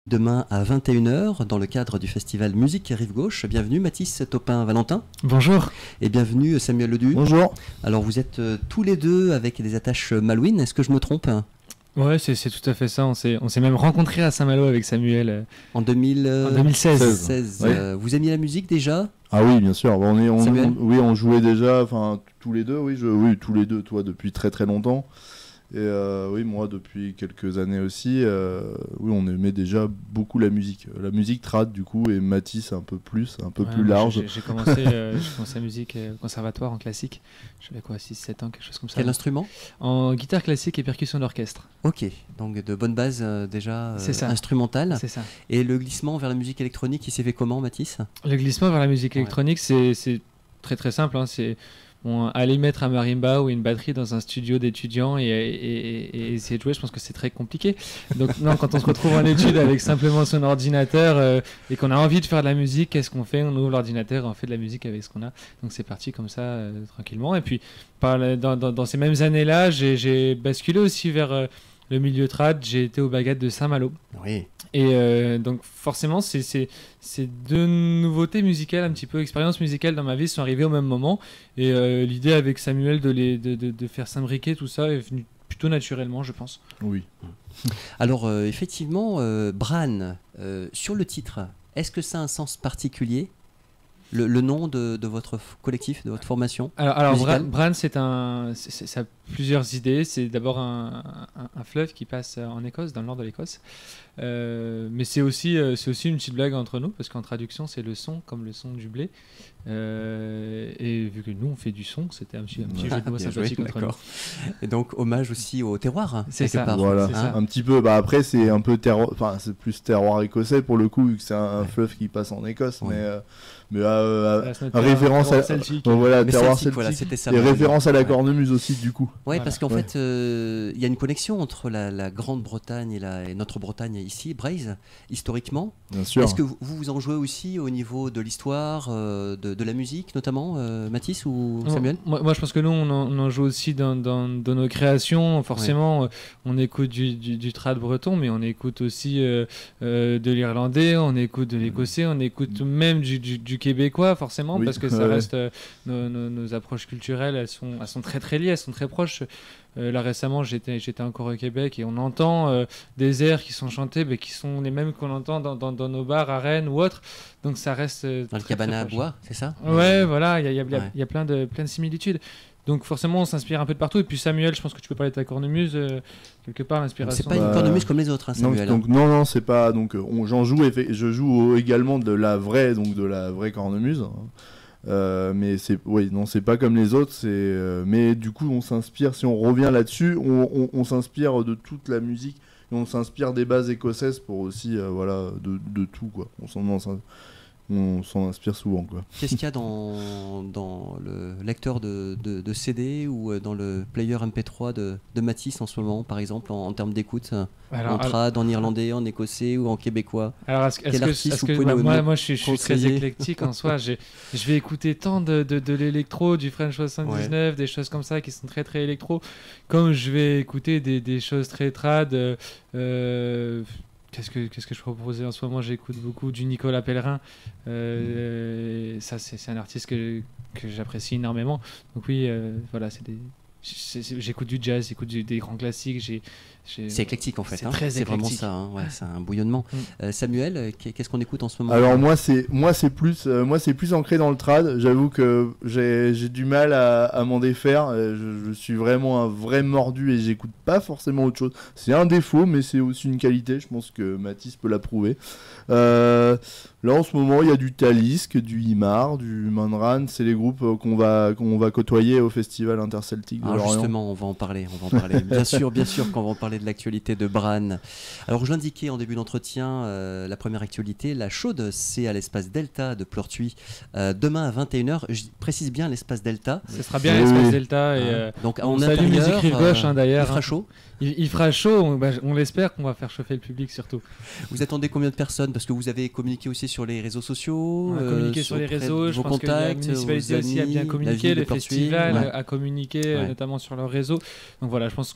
Demain à 21h dans le cadre du festival Musique Rive Gauche. Bienvenue Mathis Topin-Valentin. Bonjour. Et bienvenue Samuel Ledu. Bonjour. Alors vous êtes tous les deux avec des attaches Malouines, est-ce que je me trompe? Ouais, c'est tout à fait ça. On s'est même rencontrés à Saint-Malo avec Samuel en 2016. Ouais. Vous aimiez la musique déjà? Ah oui, bien sûr. On jouait déjà, tous les deux. Oui, tous les deux, toi, depuis très très longtemps. Et oui, moi, depuis quelques années aussi. Oui, on aimait déjà beaucoup la musique trad du coup, et Mathis un peu plus large. J'ai commencé la musique au conservatoire en classique. J'avais quoi, 6-7 ans, quelque chose comme ça. Quel instrument? En guitare classique et percussion d'orchestre. Ok, donc de bonnes bases déjà instrumentales. C'est ça. Et le glissement vers la musique électronique, il s'est fait comment, Mathis? Le glissement vers la musique électronique, c'est très très simple. C'est aller mettre un marimba ou une batterie dans un studio d'étudiants et essayer de jouer, je pense que c'est très compliqué. Donc non, quand on se retrouve en études avec simplement son ordinateur et qu'on a envie de faire de la musique, qu'est-ce qu'on fait? On ouvre l'ordinateur et on fait de la musique avec ce qu'on a. Donc c'est parti comme ça, tranquillement. Et puis dans ces mêmes années-là, j'ai basculé aussi vers le milieu trad. J'ai été aux Baguettes de Saint-Malo. Oui. Et donc forcément ces deux nouveautés musicales, un petit peu expérience musicale dans ma vie, sont arrivées au même moment, et l'idée avec Samuel de faire s'imbriquer tout ça est venue plutôt naturellement, je pense. Oui. Alors effectivement, Bran, sur le titre, est-ce que ça a un sens particulier, le nom de votre collectif, de votre formation? Alors Bran, ça a plusieurs idées. C'est d'abord un fleuve qui passe en Écosse, dans le nord de l'Écosse. Mais c'est aussi une petite blague entre nous, parce qu'en traduction, c'est le son, comme le son du blé. Et vu que nous, on fait du son, c'était un petit jeu de mots sympathique entre nous. Et donc, hommage aussi au terroir, c'est ça. Voilà, c'est ça. Un petit peu. Après, c'est un peu c'est plus terroir écossais pour le coup, vu que c'est un fleuve qui passe en Écosse, mais référence à celtique. Voilà, terroir celtique, voilà, celtique, c'était ça. Et référence à la cornemuse aussi, du coup. Oui, parce qu'en fait, il y a une connexion entre la Grande-Bretagne et notre Bretagne ici, Braise, historiquement. Bien sûr. Est-ce que vous en jouez aussi au niveau de l'histoire, de la musique, notamment, Mathis ou Samuel? Moi, je pense que nous, on en joue aussi dans nos créations. Forcément, on écoute du trad breton, mais on écoute aussi de l'irlandais, on écoute de l'écossais, on écoute même du québécois, forcément, parce que ça reste nos approches culturelles, elles sont très très liées, elles sont très proches. Là récemment, j'étais encore au Québec et on entend des airs qui sont chantés, mais qui sont les mêmes qu'on entend dans nos bars à Rennes ou autres. Donc ça reste dans le cabana à bois, c'est ça? Ouais, voilà, il y a plein de similitudes. Donc forcément, on s'inspire un peu de partout. Et puis Samuel, je pense que tu peux parler de ta cornemuse, quelque part, l'inspiration. C'est pas une cornemuse comme les autres, hein, Samuel. Non, c'est pas. Donc j'en joue, je joue également de la vraie cornemuse. Mais c'est pas comme les autres. Mais du coup, on s'inspire. Si on revient là-dessus, on s'inspire de toute la musique. Et on s'inspire des bases écossaises pour aussi, de tout, quoi. On s'en inspire souvent, quoi. Qu'est-ce qu'il y a dans le lecteur de CD ou dans le player MP3 de Mathis en ce moment, par exemple, en termes d'écoute, en trad, en irlandais, en écossais ou en québécois? Alors, moi, je suis très éclectique en soi. Je vais écouter tant de l'électro, du French 79, des choses comme ça qui sont très très électro, comme je vais écouter des choses très trad. Qu'est-ce que je proposais en ce moment? J'écoute beaucoup du Nicolas Pellerin. Ça, c'est un artiste que j'apprécie énormément. Donc oui, voilà, j'écoute du jazz, j'écoute des grands classiques. C'est éclectique en fait. C'est très éclectique. Vraiment ça. Hein. Ouais, c'est un bouillonnement. Samuel, qu'est-ce qu'on écoute en ce moment? Alors moi c'est plus ancré dans le trad. J'avoue que j'ai du mal à m'en défaire. Je suis vraiment un vrai mordu et j'écoute pas forcément autre chose. C'est un défaut, mais c'est aussi une qualité. Je pense que Mathis peut l'approuver. Là en ce moment il y a du Talisk, du Imar, du Manran. C'est les groupes qu'on va côtoyer au festival interceltique de Lorient. Justement, on va en parler. Bien sûr qu'on va en parler de l'actualité de Bran. Alors je l'indiquais en début d'entretien, la première actualité, la chaude, c'est à l'espace Delta de Pleurtuis, demain à 21h. Je précise bien l'espace Delta. Ce sera bien l'espace Delta. Et donc on salue Musique Rive Gauche, d'ailleurs. Il fera chaud. il fera chaud, on l'espère qu'on va faire chauffer le public surtout. Vous attendez combien de personnes? Parce que vous avez communiqué aussi sur les réseaux sociaux. On a communiqué sur les réseaux, je pense que la municipalité aussi a bien communiqué, le festival a communiqué notamment sur leurs réseaux. Donc voilà, je pense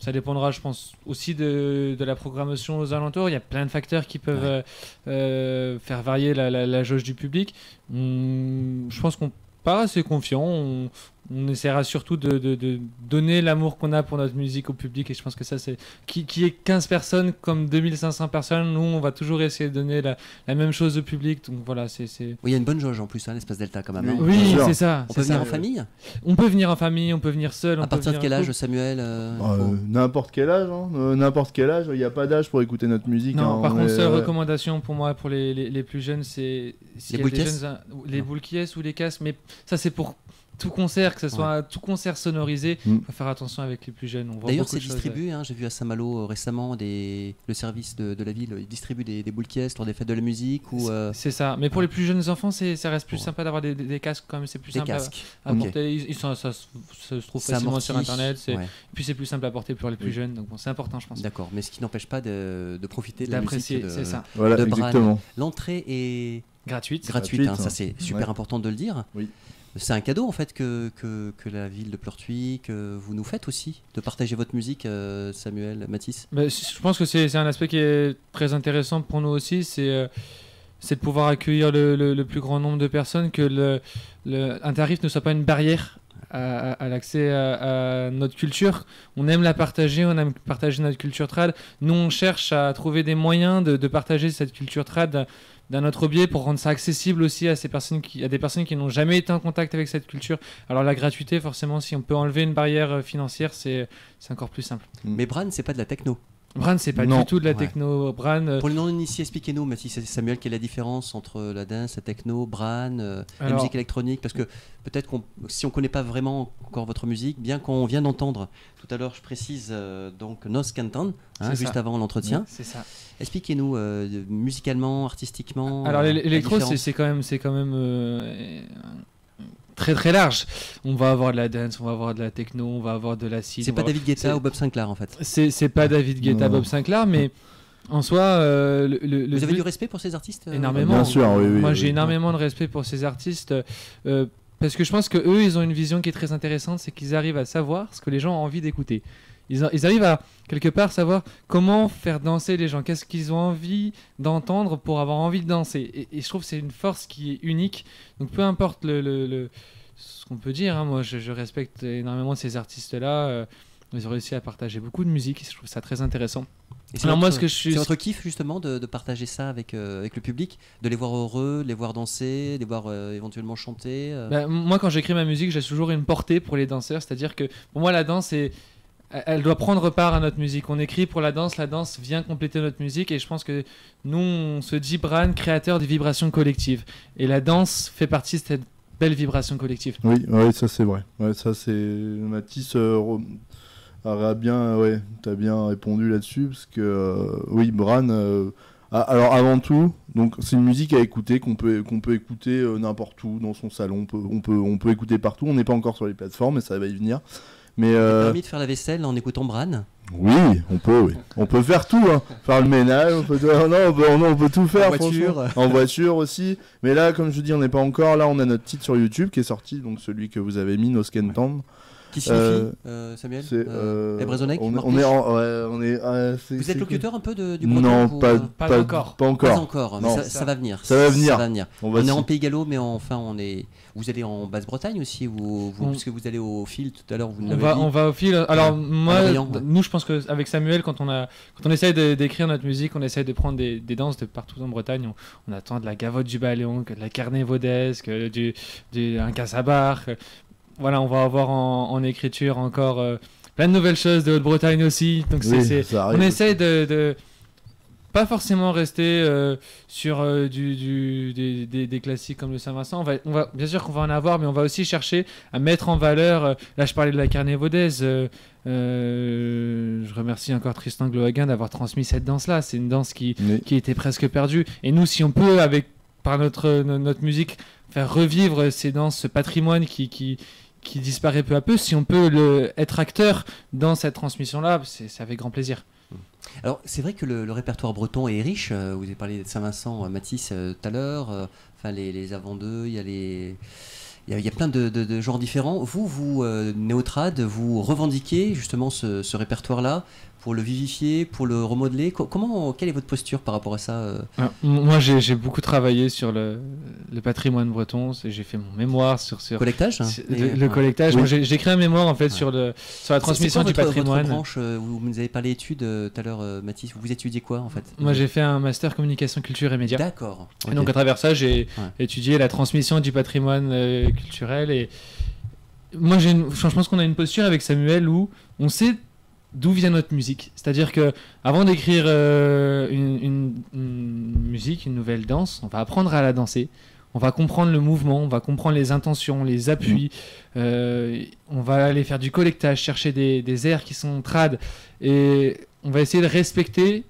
ça dépendra, je pense, aussi de la programmation aux alentours. Il y a plein de facteurs qui peuvent faire varier la jauge du public. Je pense qu'on part assez confiant. On essaiera surtout de donner l'amour qu'on a pour notre musique au public, et je pense que ça, c'est qui est 15 personnes comme 2500 personnes, nous on va toujours essayer de donner la même chose au public. Donc voilà, c'est... Oui, il y a une bonne jauge en plus, l'Espace Delta quand même. Oui, c'est ça. On peut venir en famille? On peut venir en famille, on peut venir seul. À partir de quel âge, Samuel? N'importe quel âge, n'importe quel âge. Il n'y a pas d'âge pour écouter notre musique. Non, par contre, seule recommandation pour moi, pour les plus jeunes, c'est les boules caisses, les boules caisses ou les casques, mais ça c'est pour tout concert, que ce soit tout concert sonorisé, il faut faire attention avec les plus jeunes. D'ailleurs, c'est distribué, j'ai vu à Saint-Malo récemment, le service de la ville, il distribue des boules caisses lors des fêtes de la musique. C'est ça, mais pour les plus jeunes enfants, ça reste plus sympa d'avoir des casques quand même, c'est plus simple à porter. Ça se trouve facilement sur internet, et puis c'est plus simple à porter pour les plus jeunes, donc c'est important, je pense. D'accord, mais ce qui n'empêche pas de profiter de la musique c'est ça. Voilà, de exactement. L'entrée est gratuite, ça c'est super important de le dire. Oui. C'est un cadeau en fait que la ville de Pleurtuis, que vous nous faites aussi, de partager votre musique, Samuel, Mathis. Je pense que c'est un aspect qui est très intéressant pour nous aussi, c'est de pouvoir accueillir le plus grand nombre de personnes, que un tarif ne soit pas une barrière à l'accès à notre culture. On aime la partager, on aime partager notre culture trad. Nous on cherche à trouver des moyens de partager cette culture trad d'un autre biais, pour rendre ça accessible aussi à des personnes qui n'ont jamais été en contact avec cette culture. Alors la gratuité, forcément, si on peut enlever une barrière financière, c'est encore plus simple. Mais Bran, c'est pas de la techno. Bran, c'est pas du tout de la techno. Bran, pour les non-initiés, expliquez-nous, Mathis et Samuel, quelle est la différence entre la dance, la techno, Bran, la musique électronique? Parce que peut-être si on connaît pas vraiment encore votre musique, bien qu'on vient d'entendre tout à l'heure, je précise donc Nos Cantan, juste avant l'entretien. Oui, c'est ça. Expliquez-nous musicalement, artistiquement. Alors l'électro, c'est quand même très très large. On va avoir de la dance, on va avoir de la techno, on va avoir de l'acid. C'est pas David Guetta ou Bob Sinclair en fait. C'est pas David Guetta, Bob Sinclair, mais en soi, vous avez du respect pour ces artistes? Énormément. Bien sûr, oui. Moi, j'ai énormément de respect pour ces artistes. Parce que je pense qu'eux, ils ont une vision qui est très intéressante, c'est qu'ils arrivent à savoir ce que les gens ont envie d'écouter. Ils arrivent à, quelque part, savoir comment faire danser les gens, qu'est-ce qu'ils ont envie d'entendre pour avoir envie de danser. Et je trouve que c'est une force qui est unique. Donc peu importe ce qu'on peut dire, moi je respecte énormément ces artistes-là. Ils ont réussi à partager beaucoup de musique, je trouve ça très intéressant. C'est votre kiff justement de partager ça avec le public, de les voir heureux, de les voir danser, de les voir éventuellement chanter. Moi quand j'écris ma musique, j'ai toujours une portée pour les danseurs, c'est-à-dire que pour moi la danse elle doit prendre part à notre musique. On écrit pour la danse vient compléter notre musique, et je pense que nous on se dit Bran, créateur des vibrations collectives, et la danse fait partie de cette belle vibration collective. Oui, ça c'est vrai. Ça c'est Mathis. T'as bien répondu là-dessus, parce que oui, Bran. Alors avant tout, donc c'est une musique à écouter qu'on peut écouter n'importe où dans son salon. On peut écouter partout. On n'est pas encore sur les plateformes, mais ça va y venir. Mais permis de faire la vaisselle en écoutant Bran? Oui, on peut faire tout, faire le ménage, on peut tout faire. En voiture aussi. Mais là, comme je dis, on n'est pas encore. Là, on a notre titre sur YouTube qui est sorti, donc celui que vous avez mis, Nos Cantan. Qui signifie, Samuel? Ebrezonec? Vous êtes locuteur un peu du breton? Non, pas encore. Pas encore, mais ça va venir. Ça va venir. On est en Pays Gallo, mais enfin vous allez en Basse-Bretagne aussi, parce que vous allez au fil tout à l'heure. On va au fil. Alors nous, je pense qu'avec Samuel, quand on essaye d'écrire notre musique, on essaye de prendre des danses de partout en Bretagne. On attend de la gavotte du Baléon, de la carnet vaudesque, un cassabar. Voilà, on va avoir en écriture encore plein de nouvelles choses de Haute-Bretagne aussi. Donc on essaye de pas forcément rester sur des classiques comme le Saint-Vincent. On va bien sûr qu'on va en avoir, mais on va aussi chercher à mettre en valeur. Là, je parlais de la carnet vaudaise. Je remercie encore Tristan Glohaguin d'avoir transmis cette danse-là. C'est une danse qui était presque perdue. Et nous, si on peut, par notre musique, faire revivre ces danses, ce patrimoine qui qui disparaît peu à peu. Si on peut être acteur dans cette transmission-là, c'est avec grand plaisir. Alors, c'est vrai que le répertoire breton est riche. Vous avez parlé de Saint-Vincent, Matisse tout à l'heure. Enfin, les avant-deux, il y a les... Il y a plein de genres différents. Vous Néotrad, vous revendiquez justement ce répertoire-là pour le vivifier, pour le remodeler. Quelle est votre posture par rapport à ça Moi, j'ai beaucoup travaillé sur le patrimoine breton. J'ai fait mon mémoire sur collectage. Le collectage. Oui. Moi, j'ai écrit un mémoire en fait sur la transmission du patrimoine. Votre branche, vous nous avez parlé d'études tout à l'heure, Mathis. Vous étudiez quoi en fait? Moi, j'ai fait un master communication, culture et médias. D'accord. Okay. Et donc à travers ça, j'ai étudié la transmission du patrimoine culturel. Et moi, je pense qu'on a une posture avec Samuel où on sait d'où vient notre musique. C'est-à-dire que avant d'écrire une musique, une nouvelle danse, on va apprendre à la danser. On va comprendre le mouvement, on va comprendre les intentions, les appuis. On va aller faire du collectage, chercher des airs qui sont trad. Et on va essayer de respecter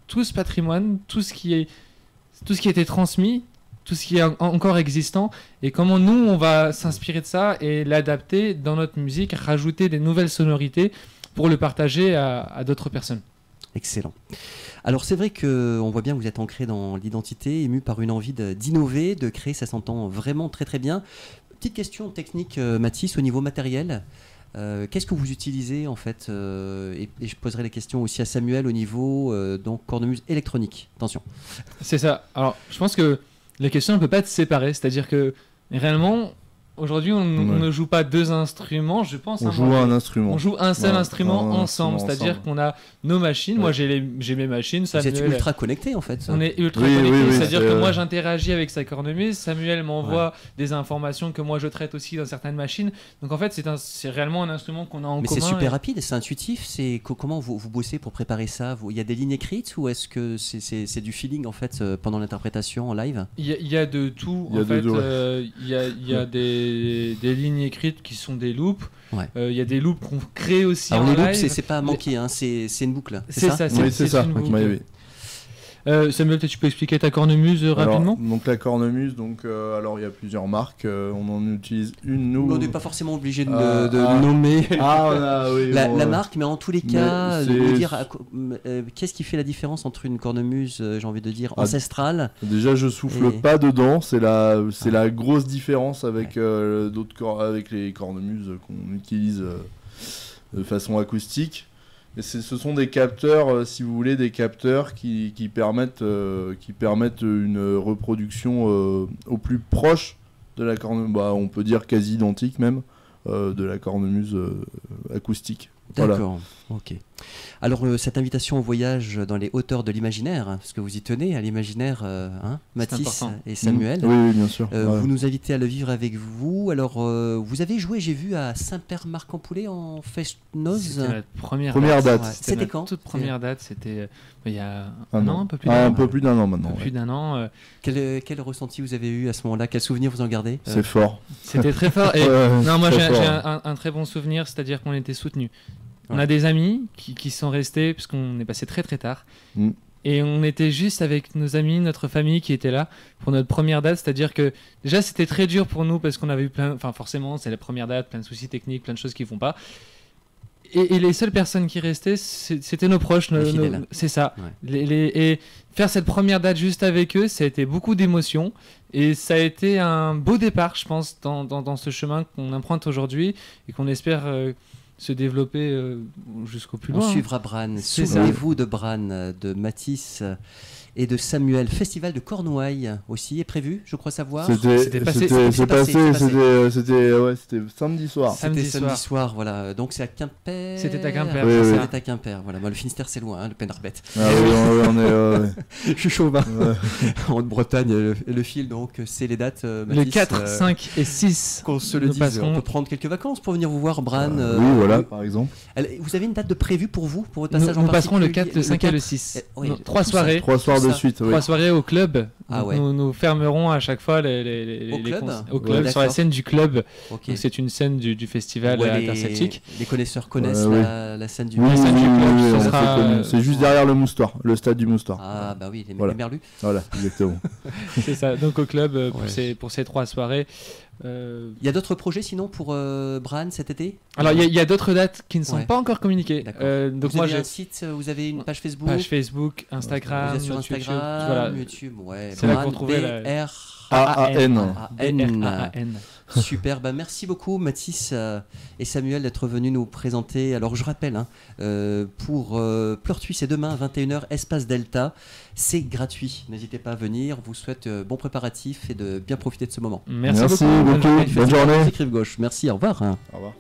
tout ce patrimoine, tout ce qui a été transmis, tout ce qui est encore existant, et comment nous, on va s'inspirer de ça et l'adapter dans notre musique, rajouter des nouvelles sonorités pour le partager à d'autres personnes. Excellent. Alors c'est vrai qu'on voit bien que vous êtes ancré dans l'identité, ému par une envie d'innover, de créer, ça s'entend vraiment très très bien. Petite question technique, Mathis, au niveau matériel. Qu'est-ce que vous utilisez en fait et je poserai la question aussi à Samuel au niveau donc cornemuse électronique. Attention. C'est ça. Alors je pense que la question ne peut pas être séparée, c'est-à-dire que réellement aujourd'hui on ne joue pas deux instruments, je pense. On joue un instrument. On joue un seul instrument ensemble, c'est-à-dire qu'on a nos machines. Moi j'ai mes machines. Samuel, vous êtes ultra connectés en fait. On est ultra connectés, c'est-à-dire que moi j'interagis avec sa cornemuse, Samuel m'envoie des informations que moi je traite aussi dans certaines machines. Donc en fait c'est réellement un instrument qu'on a en commun. Mais c'est super rapide, c'est intuitif. Comment vous bossez pour préparer ça? Il y a des lignes écrites ou est-ce que c'est du feeling en fait pendant l'interprétation en live? Il y a de tout en fait. Il y a des lignes écrites qui sont des loops. Il y a des loops qu'on crée aussi. Alors en les live. loops, c'est pas à manquer, hein, c'est une boucle. C'est ça. C'est ça. Une boucle. Samuel, peut-être tu peux expliquer ta cornemuse rapidement? Donc la cornemuse, alors il y a plusieurs marques, on en utilise une. Nous, on n'est pas forcément obligé de nommer la marque, mais en tous les cas, de nous dire qu'est-ce qui fait la différence entre une cornemuse, j'ai envie de dire, ancestrale. Déjà, je souffle pas dedans, c'est la grosse différence avec avec les cornemuses qu'on utilise de façon acoustique. Et ce sont des capteurs, si vous voulez, qui permettent une reproduction au plus proche de la cornemuse, on peut dire quasi identique même, de la cornemuse acoustique. D'accord, voilà. Ok. Alors cette invitation au voyage dans les hauteurs de l'imaginaire, parce que vous y tenez à l'imaginaire, Mathis et Samuel. Oui, bien sûr. Vous nous invitez à le vivre avec vous. Alors vous avez joué, j'ai vu, à Saint-Père-Marc-en-Poulet en Fest-Noz. C'était la première date. Ouais. C'était quand? Toute première date, c'était il y a un an, un peu plus d'un an. Un peu plus d'un an maintenant. Plus d'un an. Quel ressenti vous avez eu à ce moment-là? Quel souvenir vous en gardez? C'est fort. C'était très fort. Et non, moi j'ai un très bon souvenir, c'est-à-dire qu'on était soutenus. On a des amis qui sont restés, parce qu'on est passé très très tard. Et on était juste avec nos amis, notre famille qui était là pour notre première date. C'est-à-dire que déjà c'était très dur pour nous parce qu'on avait eu forcément c'est la première date, plein de soucis techniques, plein de choses qui ne vont pas. Et les seules personnes qui restaient, c'était nos proches. C'est ça. Ouais. Et faire cette première date juste avec eux, ça a été beaucoup d'émotions. Et ça a été un beau départ, je pense, dans ce chemin qu'on emprunte aujourd'hui et qu'on espère... se développer jusqu'au plus loin. On suivra Bran. Souvenez-vous de Bran, de Mathis et de Samuel. Festival de Cornouailles aussi est prévu, je crois savoir. C'était samedi soir. C'était samedi soir, voilà. Donc c'est à Quimper. C'était à Quimper. Oui. C'était à Quimper, voilà. Le Finistère c'est loin, le Penarbet. Je suis chauvin. En Bretagne, le fil, donc c'est les dates. Le 4, 5 et 6. Qu'on se le dise. On peut prendre quelques vacances pour venir vous voir, Bran. Oui, voilà, par exemple. Vous avez une date de prévu pour votre passage en particulier? Nous passerons le 4, le 5 et le 6. 3 soirs. 3 soirs de suite. 3 soirées au club Ah Donc, ouais. nous fermerons à chaque fois Au club au Ouais, club, sur la d'accord. scène du club. Ok. Donc, c'est une scène du festival Ouais, interceltique. les connaisseurs connaissent oui. la scène du Oui, La oui, scène du oui, club, oui, ce on sera, sait connu. C'est juste derrière le Moustoir, le stade du Moustoir. Ah bah oui, les Voilà. merlus. Voilà, exactement. C'est ça. Donc au club Ouais. pour ces 3 soirées. Il y a d'autres projets sinon pour Bran cet été? Alors il y a d'autres dates qui ne sont Ouais. pas encore communiquées. D'accord. Donc Vous moi avez j'ai un site, vous avez une page Facebook, page Facebook, Instagram, vous êtes sur notre YouTube, Instagram, voilà. YouTube, ouais. C'est là que Bran, vous retrouvez la- AAN. BRAAN. Super, bah merci beaucoup Mathis et Samuel d'être venus nous présenter. Alors je rappelle, hein, pour Pleurtuis c'est demain à 21h, Espace Delta, c'est gratuit, n'hésitez pas à venir, on vous souhaite bon préparatif et de bien profiter de ce moment. Merci Merci beaucoup. beaucoup. Bonne journée. Bonne journée. Rive Gauche, merci, au revoir. Au revoir.